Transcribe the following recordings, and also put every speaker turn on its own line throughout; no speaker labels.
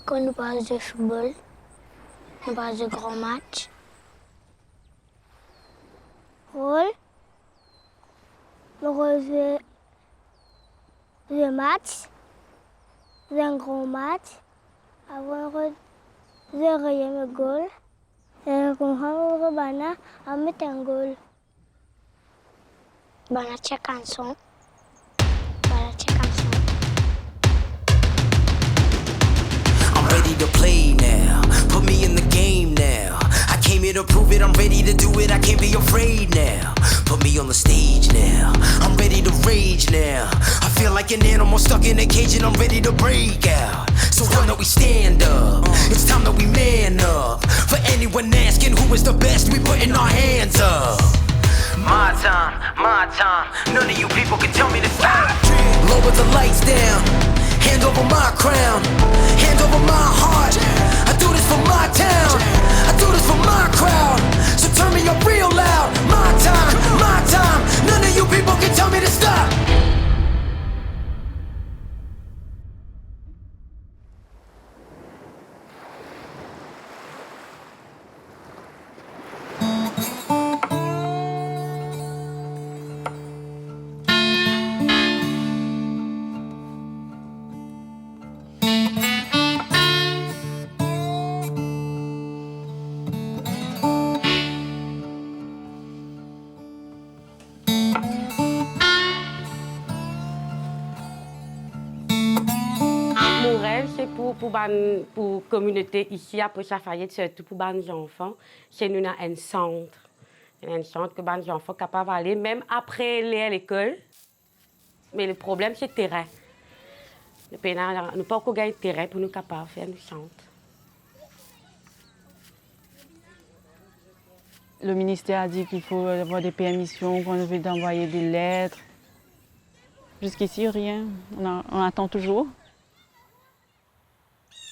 Quand nous parlons de football, nous parlons de grands matchs. Rôle, le match, un grand match, avant de rayer le goal, et qu'on bana à mettre un goal. Bana tcha canson, bana tcha canson.
I'm ready to play now. Put me in the game now. I came here to prove it. I'm ready to do it. I can't be afraid now. Put me on the stage now. I'm ready to rage now. I feel like an animal stuck in a cage and I'm ready to break out. So why don't we stand up? It's time that we man up. For anyone asking who is the best, we putting our hands up. My time, my time. None of you people can tell me to stop. Lower the lights down. Hand over my crown. Hand over my heart. I do this for my town. I do this for my crowd. So turn me up real loud. My time, my time. None of you people can tell me to stop.
Mon rêve, c'est pour la communauté ici à Poche-Lafayette, surtout pour les enfants, c'est nous avons un centre. Un centre que les enfants sont capables d'aller, même après à l'école. Mais le problème, c'est le terrain. Nous n'avons pas encore gagné de terrain pour nous capables de faire un centre.
Le ministère a dit qu'il faut avoir des permissions, qu'on veut d'envoyer des lettres. Jusqu'ici, rien. On attend toujours.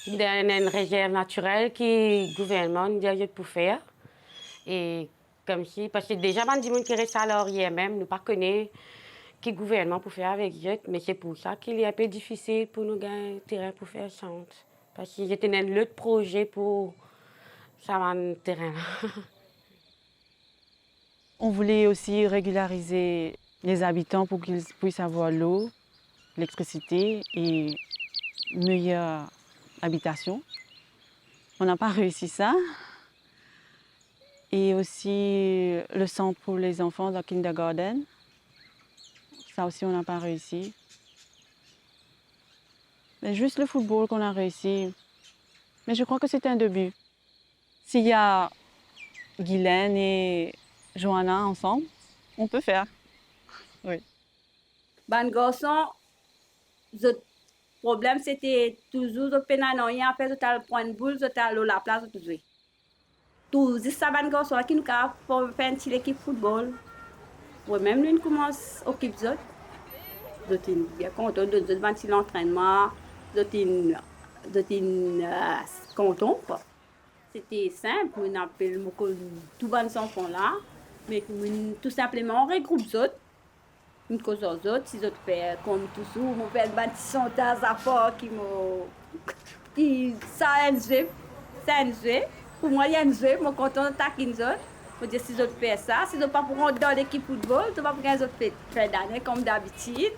Il y a une réserve naturelle que le gouvernement nous dit pour faire. Et comme si, parce que déjà, il y a des gens qui restent à l'arrière même, nous ne connaissons pas le gouvernement pour faire avec eux. Mais c'est pour ça qu'il est un peu difficile pour nous gagner terrain pour faire centre. Parce que j'étais dans l'autre projet pour ça le terrain.
On voulait aussi régulariser les habitants pour qu'ils puissent avoir l'eau, l'électricité et une meilleure habitation. On n'a pas réussi ça. Et aussi le centre pour les enfants dans le kindergarten. Ça aussi, on n'a pas réussi. C'est juste le football qu'on a réussi. Mais je crois que c'est un début. S'il y a Guylaine et Johanna ensemble, on peut faire. Oui.
Ban garçon, le problème c'était toujours de peine après de tal point de boule, de tal la place de jouer. Tout ça ban garçon qui nous a pour faire une équipe football. Ouais, même nous commence à occuper ça. De bien content de faire l'entraînement, de content quoi. C'était simple, on appelle tous les enfants là, mais tout simplement on regroupe ça. Une cause aux autres, si autres faire comme toujours, mon père bat son tas à fort qui ça un jeu, pour moi il y a un jeu, mon content d'attaquer les autres. Faut dire si autres faire ça, si autres pas pour rentrer dans l'équipe football, tu pas pour les autres faire d'année comme d'habitude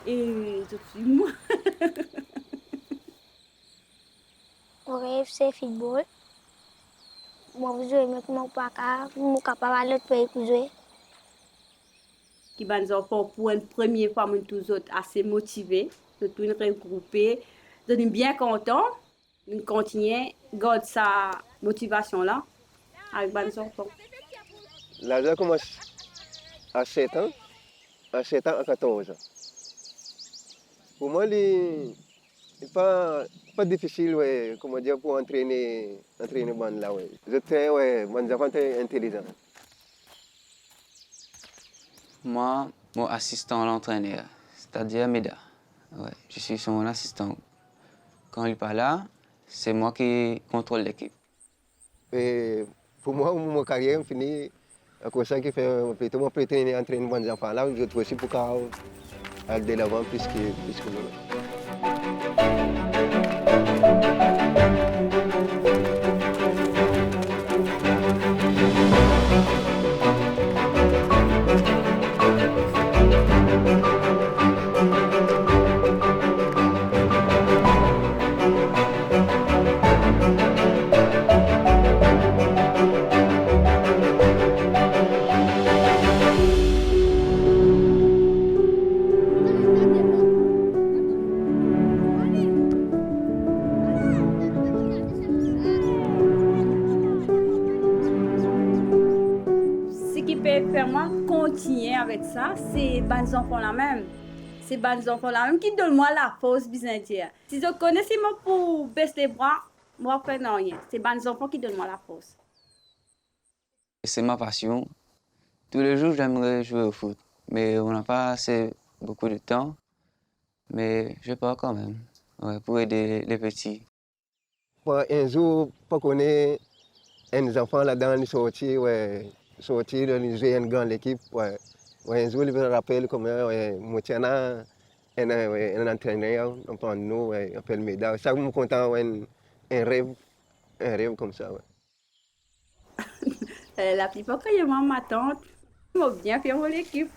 et je suis moi.
Mon rêve, c'est le football. Moi, je joue, mais je ne suis pas capable d'aller à l'autre pays pour jouer.
Qui va nous enfants pour une première fois, nous tous autres assez motivés, de tout nous regrouper, de nous bien contents, nous continuer, garder sa motivation là avec nos enfants.
L'âge commence à 7 ans, à 14 ans. Pour moi, il n'est pas difficile ouais, comment dire, pour entraîner bande là. Ouais. Je suis ouais, mon enfant est intelligent.
Moi, mon assistant à l'entraîneur, c'est-à-dire Meda. Ouais, je suis son assistant. Quand il n'est pas là, c'est moi qui contrôle l'équipe.
Et pour moi, mon carrière est finie. À cause de ça, je peux entraîner les enfants là. Je trouve aussi pour aller de l'avant plus que nous.
peut vraiment continuer avec ça, c'est les enfants là même. C'est les enfants là même qui donnent moi la force, bien dire. Si je connais moi pour baisser les bras, moi je fais rien. C'est les enfants qui donnent moi la force.
C'est ma passion. Tous les jours, j'aimerais jouer au foot, mais on n'a pas assez beaucoup de temps. Mais je pars quand même, ouais, pour aider les petits.
Un jour, pas connaître un enfant là-dedans, ils sortir, ouais, sortir, ils jouer une grande équipe. Ouais. Ouais, un jour, il me rappelle comment, ouais, moi, tiens, un entraîneur, on prend nous, ouais, on appelle Méda. Chaque fois, content, ouais, un rêve comme ça. Ouais.
La plupart quand je ma tante, m'a bien fait mon l'équipe.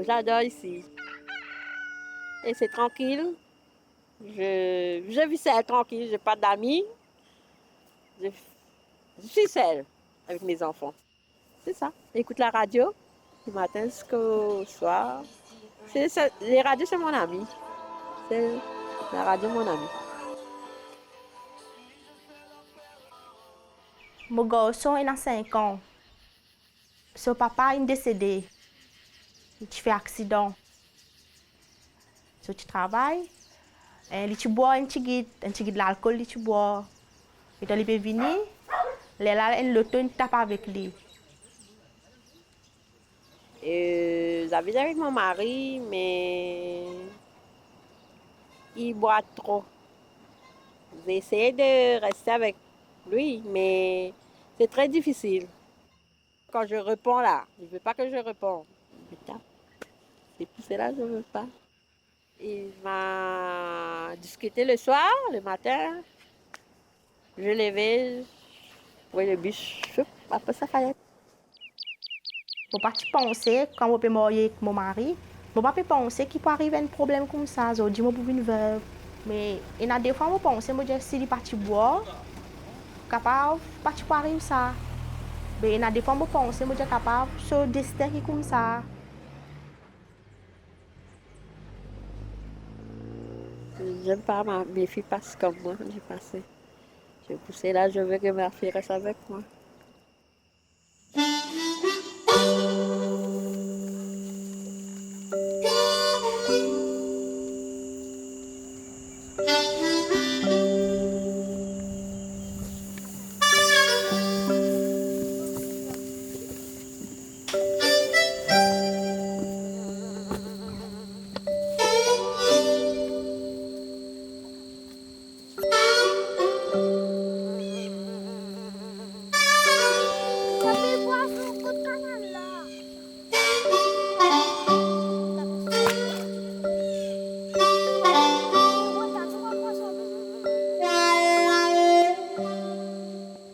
J'adore ici. Et c'est tranquille. Je vis seule, tranquille. Je n'ai pas d'amis. Je suis seule avec mes enfants. C'est ça. J'écoute la radio du matin jusqu'au soir. Les radios, c'est mon ami. C'est la radio, mon ami.
Mon garçon il a 5 ans. Son papa est décédé. Il fait un accident. So, tu travailles. Il boit un petit de l'alcool, il boit. Et il peut venir. Il tape avec lui.
J'habite avec mon mari, mais il boit trop. J'ai essayé de rester avec lui, mais c'est très difficile. Quand je réponds là, il ne veut pas que je réponde. Il me tape. C'est pour cela que je ne veux pas. Il m'a discuté le soir, le matin. Je levais, oui, le bus, après ça fallait.
Je ne peux pas penser, quand je peux marier avec mon mari, je ne peux pas penser qu'il peut arriver un problème comme ça. Je dis, je suis une veuve. Mais il y a des fois, je pense, que si il est parti boire, capable de partir pour arriver ça. Mais il y a des fois, je pense, que je suis capable de se destin comme ça.
J'aime pas mes filles passent comme moi, j'ai passé. J'ai poussé là, je veux que ma fille reste avec moi.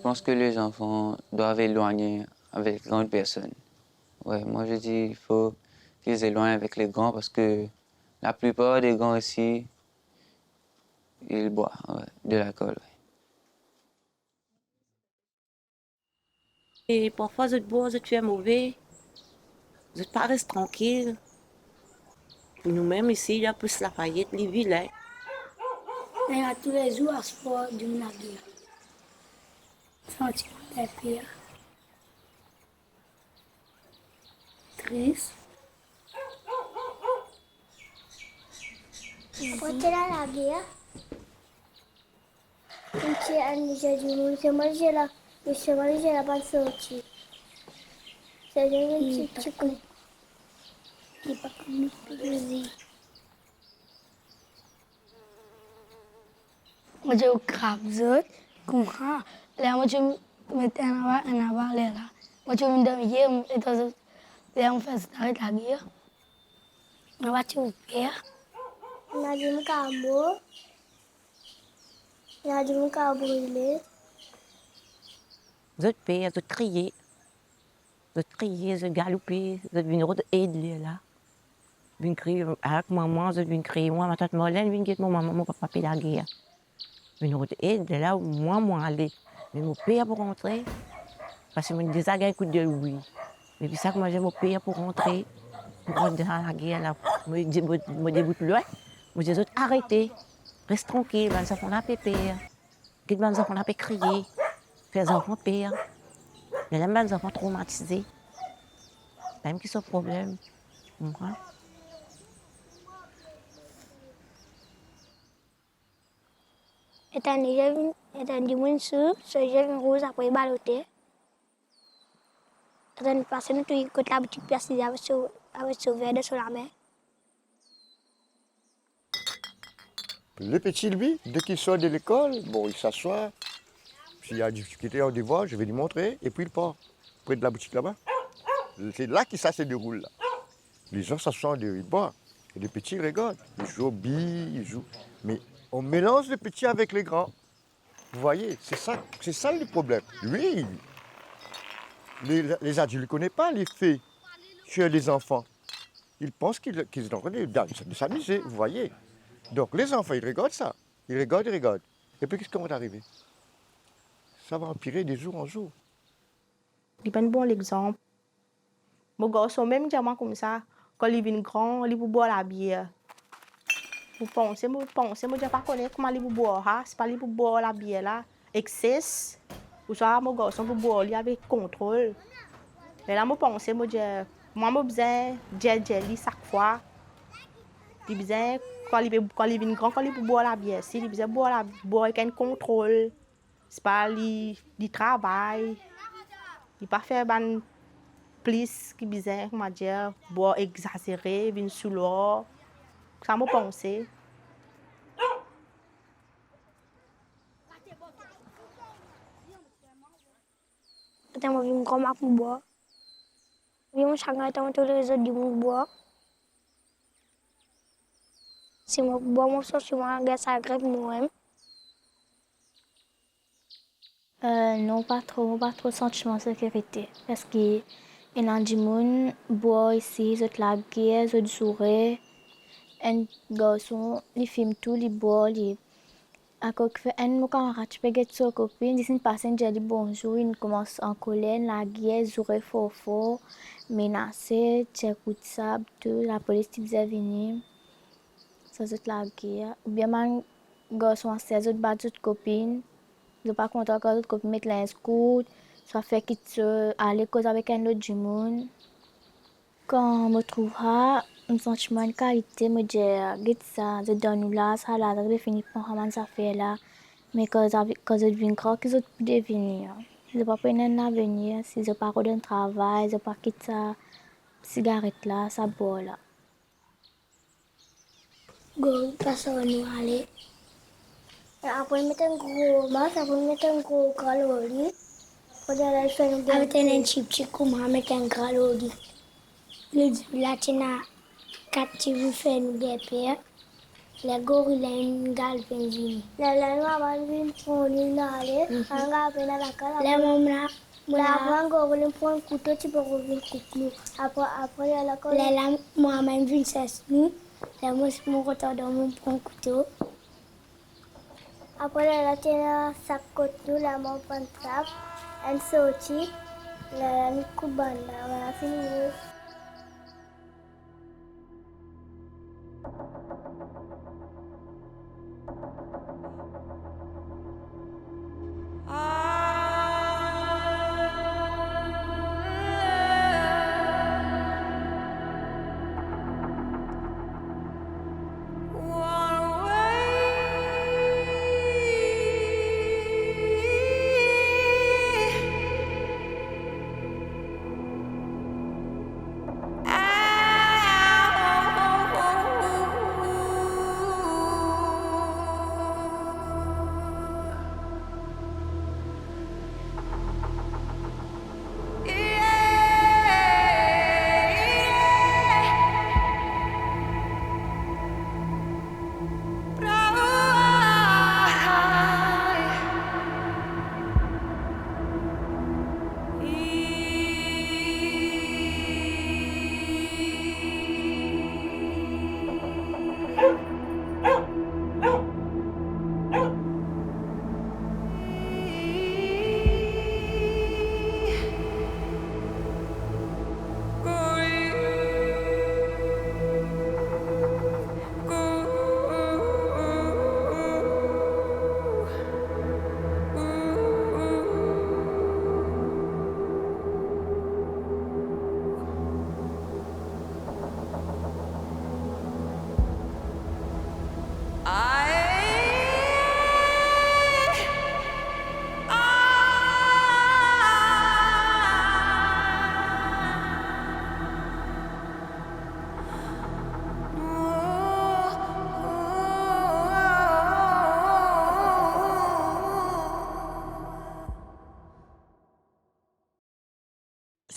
Je pense que les enfants doivent éloigner avec les grandes personnes. Ouais, moi je dis qu'il faut qu'ils éloignent avec les grands parce que la plupart des grands ici, ils boivent de l'alcool. Ouais.
Et parfois, je bois, je suis mauvais. Je ne reste pas tranquille. Nous-mêmes ici, il y a plus Lafayette, les vilains.
Il y a tous les jours à sport du navire. Sentiment des filles. Triste. Quand tu es à la guerre, quand tu es à Niger du monde, c'est moi qui j'ai la pas sorti. C'est un petit chicken. Il n'est pas comme nous. Moi, j'ai au crabe, comme ça. Là, moi, je mettais en avant, là. Moi, je me disais, et là, on fait ça avec la guerre. On va te père. On a dit mon carbo. On a dit mon carbo brûlé.
Zot père, zot crier. Zot crier, zot galoper, zot vin rot aide là. Vin crier avec maman, zot vin crier moi, ma tante Marlène vin get mon maman, mon papa fait la guerre. Vin rot aide là où moi aller. Mais mon père pour rentrer. Parce que mon déjà un coup de oui. Mais puis ça que moi j'ai mon père pour rentrer. Pour rentrer dans la guerre là. Me déboute loin. Moi j'ai autres arrêtez. Reste tranquille, les enfants là pépère. Les enfants là crier. Faire les enfants père. Mais les enfants traumatisés. Même qui sont problème.
Étant dit mon sou, ce jeune rose après baloté. Étant passé nous tout côté la boutique précise avec sauvé de sur la main.
Le petit, lui, dès qu'il sort de l'école, bon, il s'assoit. S'il y a des difficultés au devoir, je vais lui montrer. Et puis il part près de la boutique là-bas. C'est là que ça se déroule. Là. Les gens s'assoient, ils boivent. Et les petits regardent. Ils jouent aux billes, ils jouent. Mais on mélange les petits avec les grands. Vous voyez, c'est ça le problème. Lui, les adultes ne connaissent pas les faits chez les enfants. Ils pensent qu'ils sont en train de s'amuser, vous voyez. Donc les enfants, ils regardent ça. Ils regardent. Et puis qu'est-ce qui va arriver? Ça va empirer de jour en jour.
Il n'est pas un bon exemple. Mon garçon, même diamant comme ça, quand il vient grand, il peut boire la bière. Vous pensez, moi, je ne sais pas connaître comment il peut boire. Ce n'est pas il peut boire la bière là, excès. Ou soit mon garçon peut boire avec contrôle. Mais là, je pense, moi, j'ai besoin de jelly chaque fois. J'ai besoin, quand il vient grand, quand il peut boire la bière, il a besoin de boire avec un contrôle. C'est pas du travail. Il pas faire plus qui besoin, comment dire, boire exagéré, venir sous l'eau. Ça me pense.
Quand je viens comme pour boire. Je viens chaque temps tous les autres du monde boire. Si je bois mon sauce, je vais ça grève moi-même. Non, pas trop sentiment de sécurité. Parce que il y a des gens qui boivent ici, ils ont la guerre, ils ont du sourire. Un garçon, il filme tout, il boit. À côté, un camarade, tu peux être sa copine, il passe un joli bonjour, il commence en colère, la guerre, il sourire fort, menacé, tu écoutes ça, tout, la police te dit venir. Ça, c'est la guerre. Ou bien, un garçon à 16 autres bat toute copine. Je ne suis pas content que l'autre copine mette la scout, ça fait qu'il aller cause avec un autre du monde. Quand je me trouve un sentiment de qualité, je dis ça, je donne là, ça là, je finis par comment ça fait là. Mais quand je deviens grand, je peux devenir. Je ne peux pas prendre un avenir si je ne pas de travail, je ne peux pas quitter ça, cigarette là, ça boit là. Go, passe à nous aller. Après, mettre un gros masque, après, mettre un gros calorie. Avec un chip, comment mettre un calorie. Le latina, 4 petits fait nous des pères. Les gorilles, une galpe vini. Les mamans viennent pour nous aller. On va appeler la cala. Les mamans, la gorille prend un couteau, tu peux revenir couper. Après, la cala. Les mamans viennent s'asseoir nous. Les mamans retournent nous prend un couteau. Après, la tient sac côté, la main prend ça, elle sortit, la coupe bande, on a fini.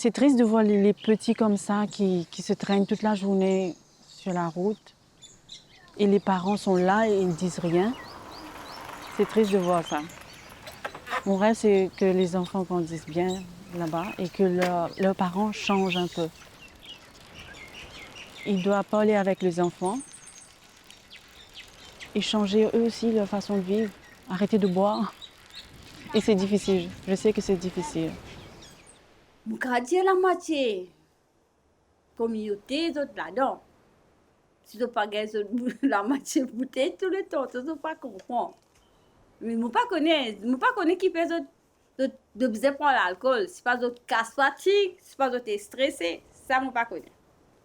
C'est triste de voir les petits comme ça qui se traînent toute la journée sur la route. Et les parents sont là et ils ne disent rien. C'est triste de voir ça. Mon rêve, c'est que les enfants grandissent bien là-bas et que leurs parents changent un peu. Ils doivent parler avec les enfants et changer eux aussi leur façon de vivre, arrêter de boire. Et c'est difficile, je sais que c'est difficile.
Je vais dire la moitié. Communauté, les autres là-dedans. Si je ne pas la moitié bouteille tout le temps, je ne pas comprendre. Mais je ne pas connais qui fait de besoin pour l'alcool. Si pas d'autres casse fatigue, si pas d'autres stressé, ça je ne pas connais.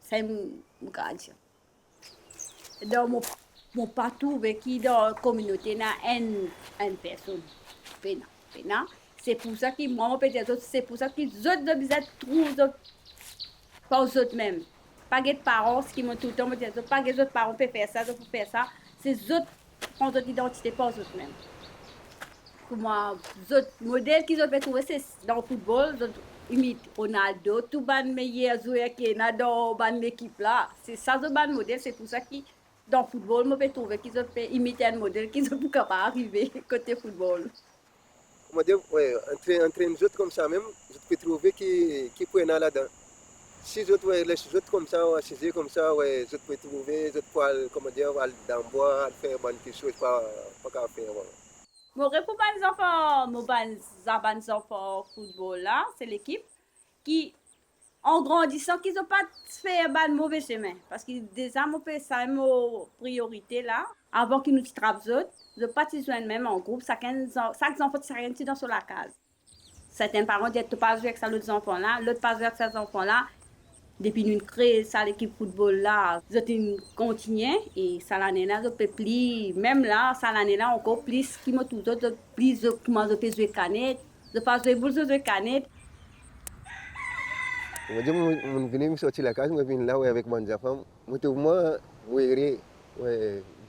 Ça je vais dire. Donc mon pas trouvé qui dans la communauté n'a une personne. C'est pour ça que moi peut-être c'est pour ça que les autres de besoin trouvent pas aux autres même. Pas de parents qui m'ont tout le temps dit pas de autres parents peuvent faire ça, peuvent faire ça. C'est les autres qui ont d'autres identité pas aux autres même. Pour moi, les autres modèles qu'ils ont trouvé c'est dans le football, ils imitent Ronaldo, tout ban meilleur joueur qui est dans l'équipe là. C'est ça le ban modèle, c'est pour ça que dans le football, je peux trouver qu'ils ont fait imiter un modèle qu'ils ont pas arriver côté football.
On va dire, ouais, entre nous autres comme ça même, je peux trouver qui peut aller là-dedans. Si je ouais, les autres comme ça, assisés comme ça, ouais, je peux trouver, je peux aller, comment dire, aller dans le bois, faire quelque chose, pas qu'à faire. Ouais.
Mon pour les enfants football là, c'est l'équipe qui, en grandissant, qu'ils n'ont pas fait un mauvais chemin. Parce que déjà, mon père, ça une priorité là, avant qu'ils nous trappent autres. Je pas joindre même en groupe, chaque enfant qui dans sur la case. Certains parents disent tu pas jouer avec ça l'autre enfant là, l'autre pas jouer avec ces enfants là. Depuis nous créer ça l'équipe football là, je continue et ça l'année là je peux plus même là ça l'année là encore plus qui me tout autre plus comment je peux jouer canette, je pas jouer boule jouer canette.
On va dire mon venir me sortir la case, moi venir là ouais, avec mon enfant, moi tout moi ouais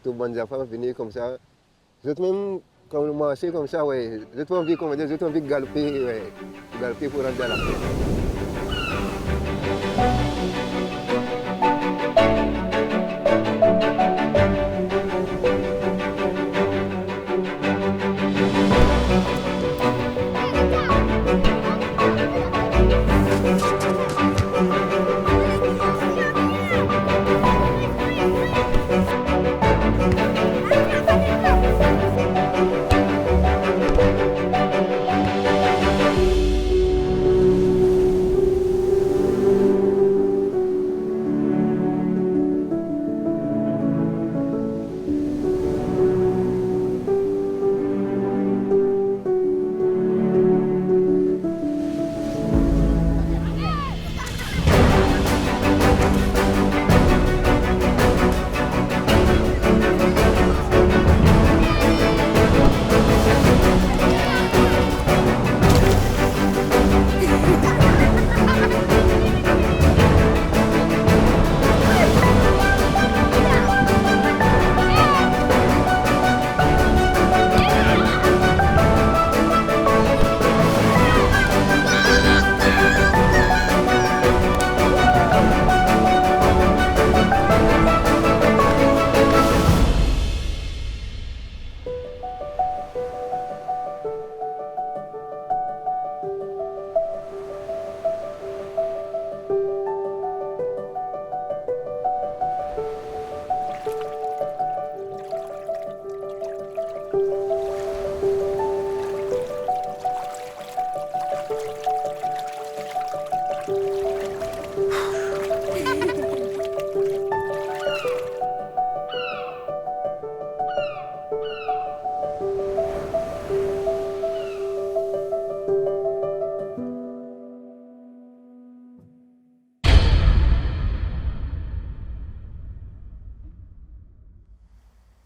tout mon enfant venir comme ça. Je même comme moi c'est comme ça ouais, je trouve envie comme dire, je trouve envie de galoper ouais, galoper pour rentrer à la fin.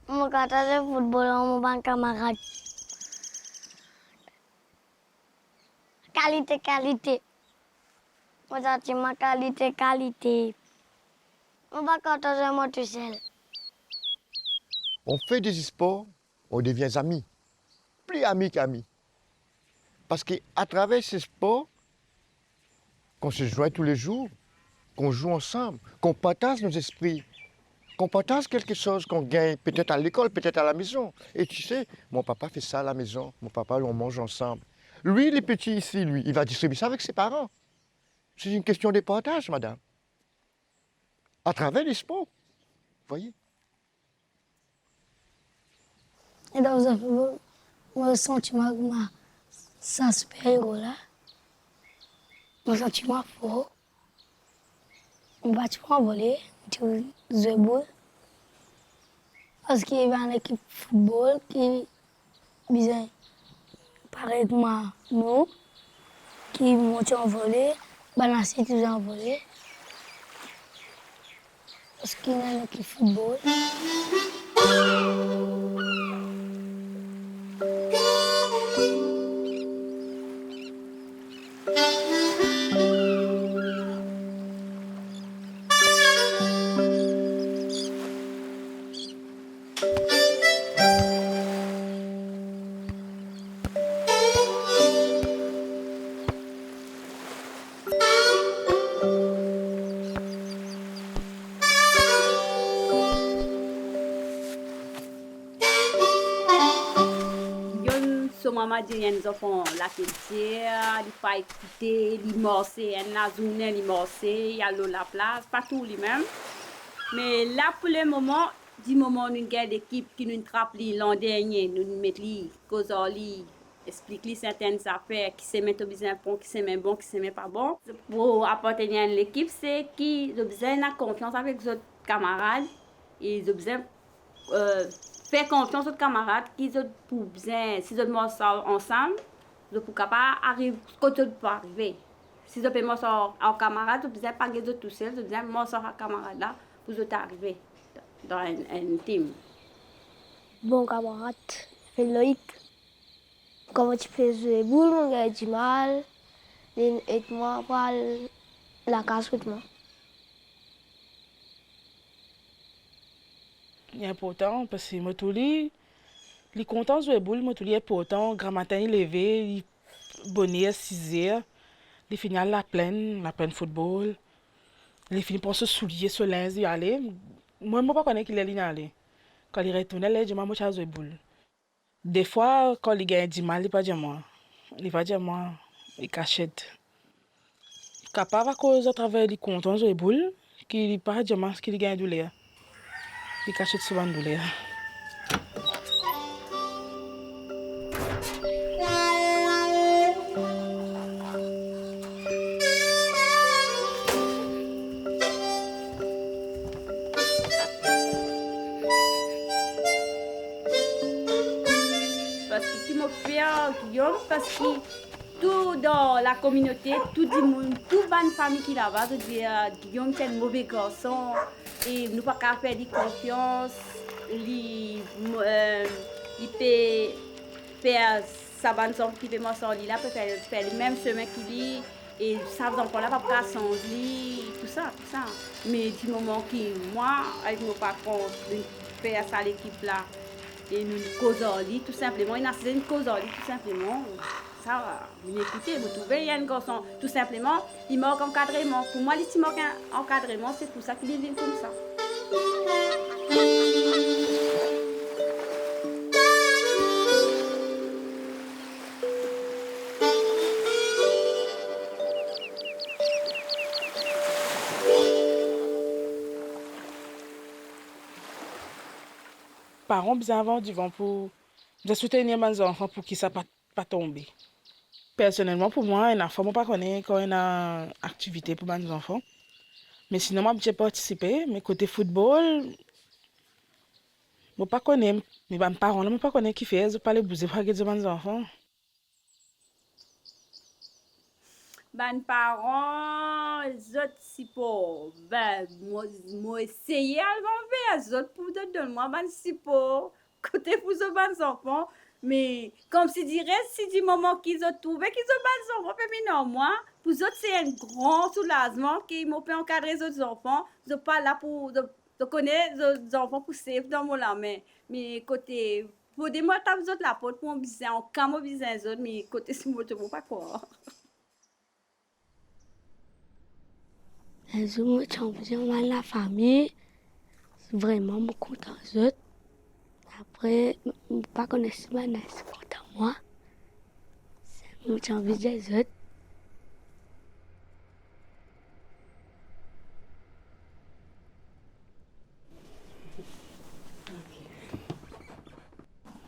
Mon kata de football mon camarade. Qualité. Moi j'ai ma qualité. Mon kata de moi tout seul.
On fait des sports, on devient amis. Plus amis qu'amis. Parce qu'à travers ces sports, qu'on se joint tous les jours, qu'on joue ensemble, qu'on partage nos esprits, qu'on partage quelque chose qu'on gagne peut-être à l'école, peut-être à la maison. Et tu sais, mon papa fait ça à la maison, mon papa, on mange ensemble. Lui, les petits ici, lui, il va distribuer ça avec ses parents. C'est une question de partage, madame. À travers les sports, vous voyez.
Et dans mon sentiment que ça super-héros là, mon sentiment fort, on va envolé, tu joues boule. Parce qu'il y a une équipe de football qui vient pareil que nous, qui monte envolé, balancer tout envolé. Parce qu'il y a une équipe de football.
Maman dit les enfants la quintière, il pas écouter, il morcer, la journée il morcer, il y a l'eau la place, pas tout lui-même. Mais là pour le moment, du moment où nous avons l'équipe qui nous trappe l'an dernier, nous mettons li, causons li, explique li certaines affaires qui se mettent au besoin bon, qui se mettent bon, qui se mettent pas bon. Pour appartenir à l'équipe, c'est qui ont besoin de confiance avec les autres camarades et ils ont besoin faire confiance aux camarades qu'ils ont pour besoin, si ils ont ça ensemble, ils sont capables d'arriver ce que peut arriver. Si ils ont ça aux camarades, ils ont besoin de pas les autres tout seuls, ils ont besoin de ça aux camarades là pour arriver dans un team.
Bon camarade, c'est Loïc. Comment tu fais jouer boule, on a du mal, et moi, pas la casse avec moi.
C'est important parce que moi tout il est content de jouer boule, moi tout est important, grand matin il levé, il bonnet à 6h, il finit à la plaine football. Il finit pour se soulier sur linge y aller. Moi pas connais qu'il est allé. Quand il retourne là, je m'en jouer boule. Des fois quand il gagne du mal, il pas dire moi. Il va dire moi, il cachette. Capable à cause à travers les content de jouer boule, qu'il pas dire moi ce qu'il gagne douleur. Il cachette souvent douleur.
Parce que qui me fait Guillaume, parce que tout dans la communauté, tout le monde, toute bonne famille qui là-bas, de dire Guillaume c'est un mauvais garçon et nous pas qu'à faire de confiance, il peut faire sa bonne somme qui fait moi sans lui là, peut faire le même chemin qu'il lit et ça vous enfants là pas qu'à sans lui, tout ça. Mais du moment que moi avec mon patron de faire ça l'équipe là. Et nous causons tout simplement, il a une cause tout simplement. Ça, vous écoutez, vous trouvez, il y a un garçon, tout simplement, il manque encadrement. Pour moi, s'il manque un encadrement, c'est pour ça qu'il est comme ça.
Parents besoin avoir du vent pour soutenir mes enfants pour qu'ils ne pas tomber. Personnellement, pour moi, un enfant, je ne connais pas quand il y a une activité pour mes enfants. Mais sinon, moi, j'ai participé. Mais côté football, je ne connais pas. Mais mes parents, je ne connais pas qui fait. Je ne pas les bouger pour aider mes enfants.
Ben parents, autres si pour moi essayer à faire les autres pour donner moi ben si pour côté pour ce ben enfants mais comme si dirait si du moment qu'ils ont trouvé qu'ils ont ben enfants mais non moi pour eux c'est un grand soulagement qu'ils m'ont fait encadrer les autres enfants je pas là pour de connaître les enfants pour safe dans mon la mais côté pour des moi tape autres la porte pour bizarre en camo bizarre autres mais côté si moi te pas quoi.
Un jour, je suis mal la famille. Vraiment, je suis content des autres. Après, je ne pas connaître si je suis content de moi. Je suis envie des autres.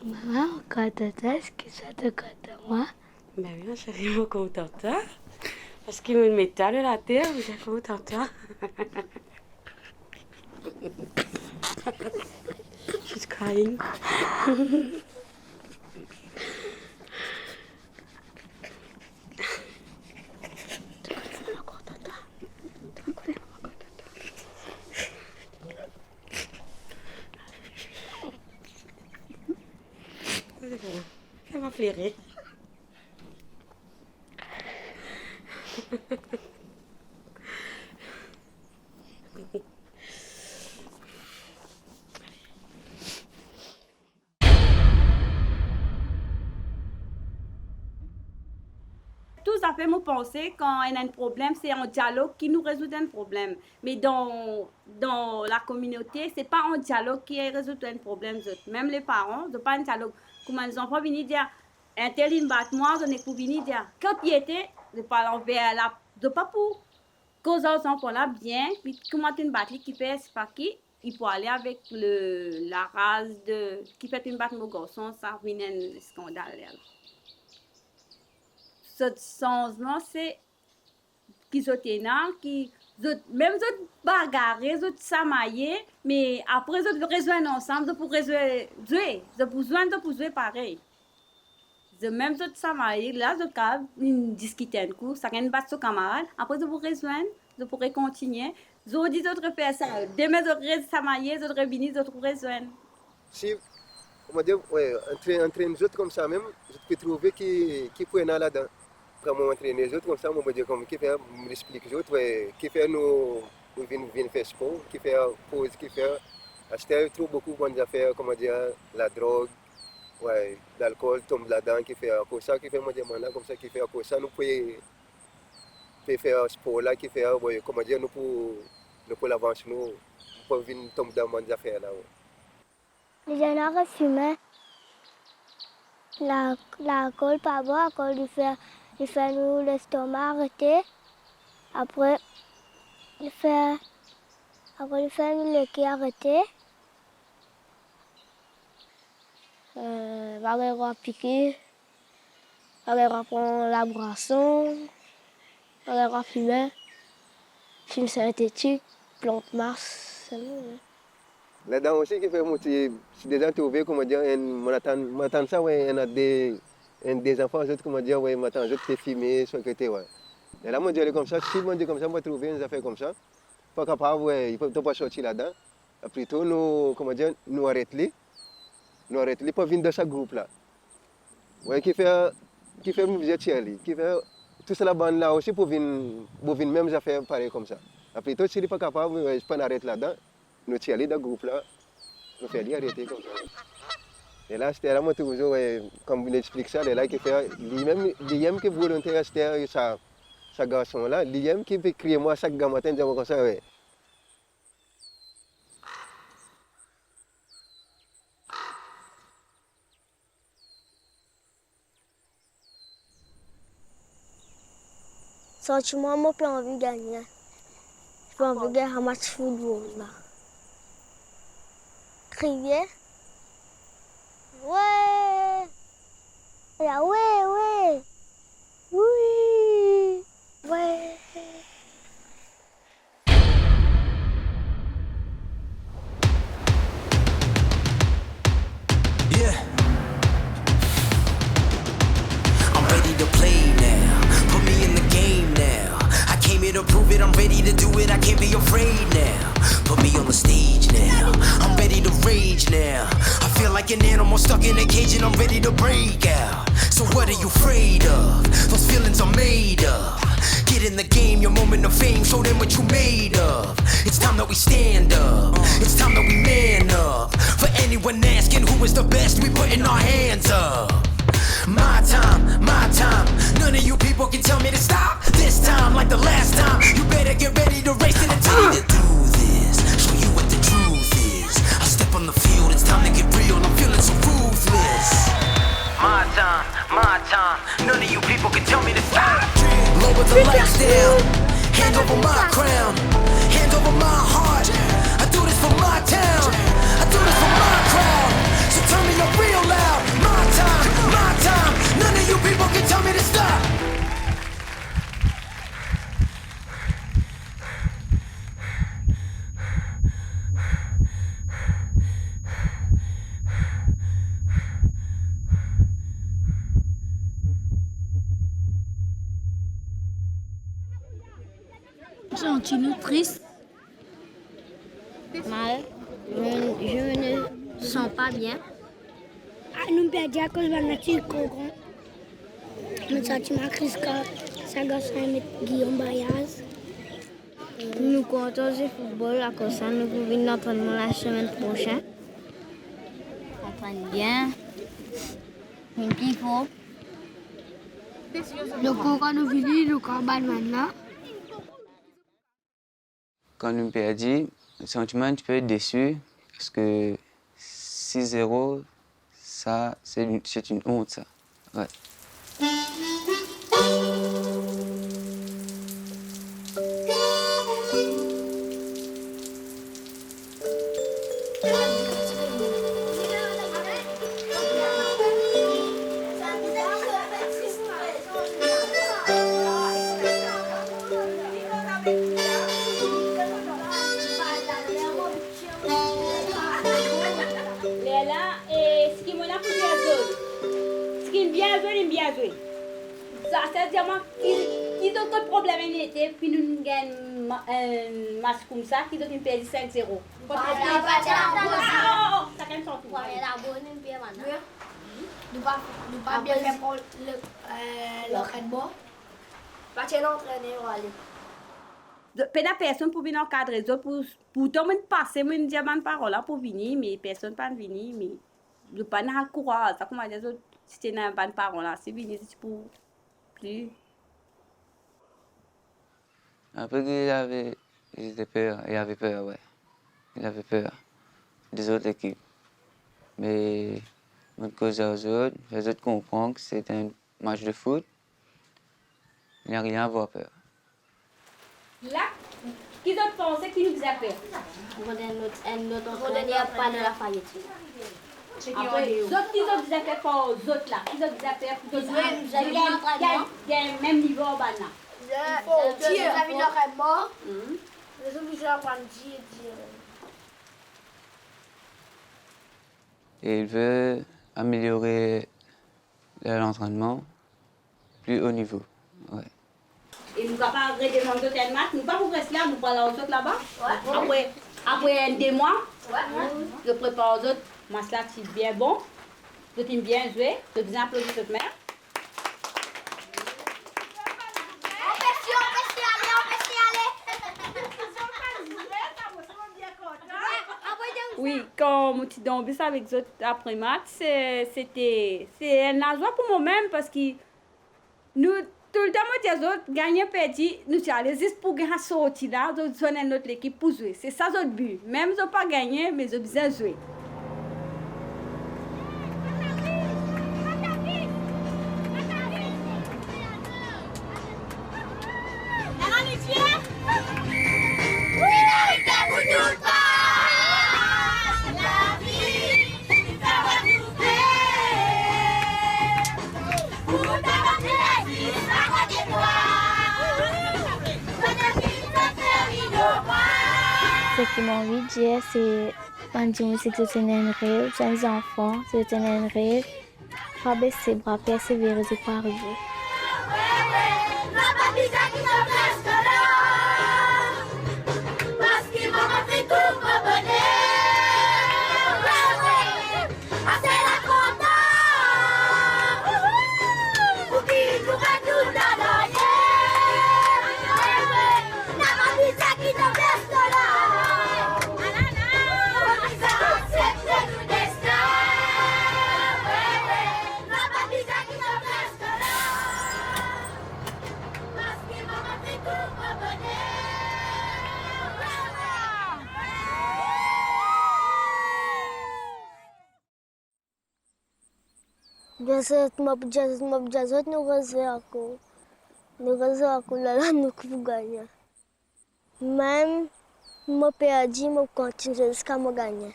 Maman, quand est-ce que ça te content de moi?
Ben oui, ma chérie, je suis contente de toi. Parce qu'il me met de la terre, mais je suis contente de toi. She's crying. Elle m'a flairé.
Tout ça fait me penser quand on a un problème, c'est un dialogue qui nous résout un problème. Mais dans la communauté, c'est pas un dialogue qui résout un problème. Même les parents, c'est pas un dialogue. Comment les enfants viennent dire, un tel il me bat moi, je n'ai pas venir dire. Quand il était, je parle envers la de pas pour cause aux enfants là bien, puis comment une batterie qui fait c'est pas qui, il faut aller avec la race de qui fait une batterie au garçon, ça vient un scandale là. Ce changement, c'est qu'ils ont qui même ils bagarré, ils samaillé, mais après ils rejoignent ensemble pour résoudre, ils besoin de jouer pareil. Même ils samaillé, là ils discutent un coup, ça gagne battre son camarade, après ils vous rejoindre, ils pourraient continuer. Ils ont dit d'autres faire ça, demain ils samaillé, ils revenir, ils vous rejoindre.
Si, on va dire, ouais, entre nous autres comme ça même, je peux trouver qui peut aller là-dedans. Quand on entraîne les autres comme ça, on va dire comme qui fait, on explique les autres, ouais, qui fait nous viennent faire sport, qui fait pause, qui fait acheter trop beaucoup de affaires, comment dire, la drogue, ouais, l'alcool tombe là-dedans, qui fait comme ça, qui fait moi dire là comme ça, qui fait comme ça, nous pouvons faire sport là, qui fait, ouais, comment dire, nous pour l'avance, nous pouvons venir tomber dans des affaires là.
Les gens fument. L'alcool pas bon, l'alcool il fait nous l'estomac arrêter. Après, il fait nous le cœur arrêter. On va piquer, on va prendre la boisson, on va fumer, fume synthétique, plante Mars, c'est nous.
Là-dedans aussi, qui fait moitié, c'est déjà trouvé, comment dire, m'attend ça, ouais, on a des enfants, comment dire, ouais, m'attend, je te filmer, soit que tu ouais. Et là, moi, je dis comme ça, si moi, je dis comme ça, moi, trouver une affaire comme ça, pas capable, ouais, il ne peut pas sortir là-dedans. Plutôt, nous, comment dire, nous arrêter, pour venir dans ce groupe-là. Ouais, qui fait nous visiter Thierry, qui fait tout ça là-bas là aussi pour venir même affaire pareil comme ça. Plutôt, s'il n'est pas capable, ouais, je peux arrêter là-dedans. Nous sommes dans le groupe là, nous faisons arrêter comme ça. Et là, c'était là, moi, toujours, comme vous expliquez ça, là, qui fait, lui-même qui est volontaire à ce garçon-là, lui-même qui peut crier moi chaque matin, dire comme ça, ouais.
Sentiment, moi, j'ai envie de gagner. J'ai envie de gagner un match de football là. Crier. Ouais. Ouais, ouais. Oui. Ouais.
Yeah. I'm ready to play now. Put me in the game now. I came here to prove it. I'm ready to do it. I can't be afraid now. Put me on the stage now. I'm ready to rage now. I feel like an animal stuck in a cage and I'm ready to break out. So what are you afraid of? Those feelings are made of. Get in the game, your moment of fame, show them what you made of. It's time that we stand up. It's time that we man up. For anyone asking who is the best, we putting our hands up. My time, my time. None of you people can tell me to stop. This time, like the last time, you better get ready to race the lights down. Hand over my crown, hand over my heart. I do this for my town, I do this for my crowd. So turn me up real loud. My time. None of you people can tell me to stop.
Sentez-nous triste. Mal. Je ne sens pas bien. Nous perdons à cause de la nature. Nous sentons triste quand ça garçon Guillaume Bayaz. Nous comptons du football à cause ça. Nous pouvons venir l'entraînement la semaine prochaine. On entraîne bien. Un petit faux. Le cours quand nous venons, le combat maintenant.
Quand nous perdons, le sentiment un petit peu déçu parce que 6-0, ça, c'est une honte, ça. Ouais.
Ils ont d'autres problèmes en été, puis nous gagnons un match comme ça, qui ont perdu 5-0. Ça quand même sorti.
Nous pas bien faire pour l'entraînement. Pas tiens l'entraîner ou aller.
Pas de personne pour venir encadrer les autres, pour tout le monde passer, moi dire ma parole pour venir, mais personne pas venir, mais je pas n'a courage, ça comment dire si tu n'as pas de parole là, c'est venir c'est pour plus.
Après qu'il avait peur, ouais. Il avait peur des autres équipes. Mais on cause aux autres, les autres comprennent que c'est un match de foot. Il n'y a rien à avoir peur.
Là, qu'ils ont pensé qu'ils nous a peur.
On n'a pas de la faillite.
Après, les autres qui ont des affaires pour les autres là, qui ont des affaires pour les autres, gagnent même niveau en bas là.
Il faut dire, les amis d'entraînement, les autres joueurs vont dire.
Et il veut améliorer l'entraînement plus haut niveau. Ouais.
Et nous ne pouvons pas redemander d'autres matchs, nous ne pouvons pas rester là, nous parlons aux autres là-bas. Après 2 mois, je prépare aux autres. Moi, cela, c'est bien bon. Je t'aime bien jouer. Je dis applaudis cette mère. Oui, quand je suis tombée avec les autres après match, c'est un joie pour moi-même parce que nous, tout le temps, les autres gagnent petit, nous sommes allés juste pour gagner sortir là, nous sommes notre équipe pour jouer. C'est ça notre but. Même si nous n'avons pas gagné, mais nous avons bien joué.
Ce qui m'a envie de dire, c'est que c'est un rêve, c'est un enfant, c'est un rêve. Pas baisser les bras, persévérer, c'est pas arriver.
Biasat mabjazot nu gaze ako. Nous raisons à couler nous pour gagner. Même mon père dit que je continue jusqu'à me gagner.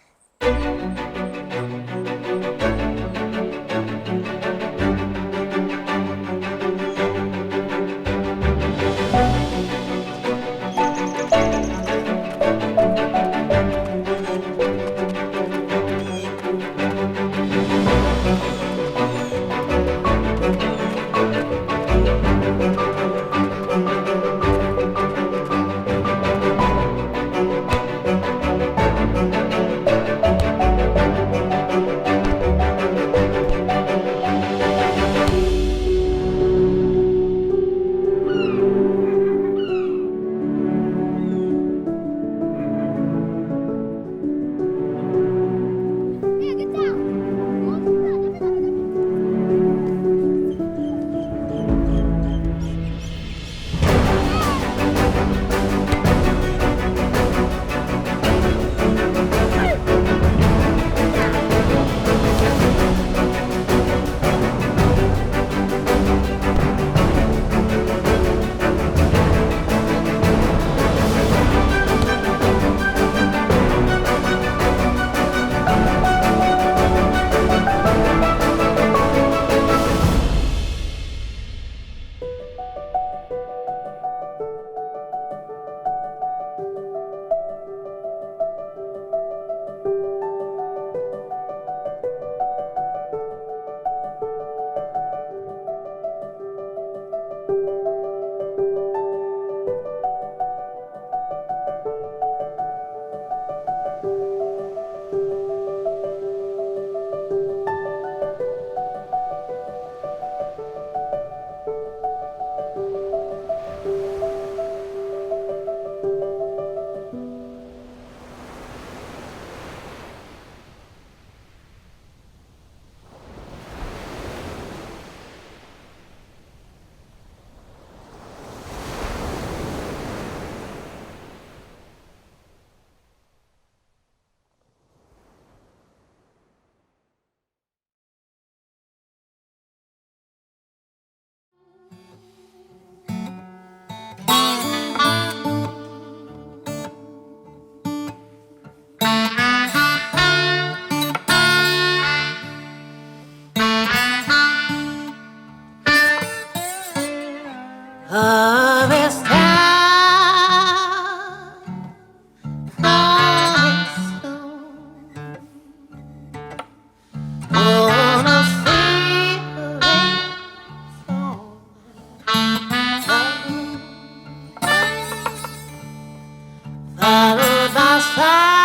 Followed by fire.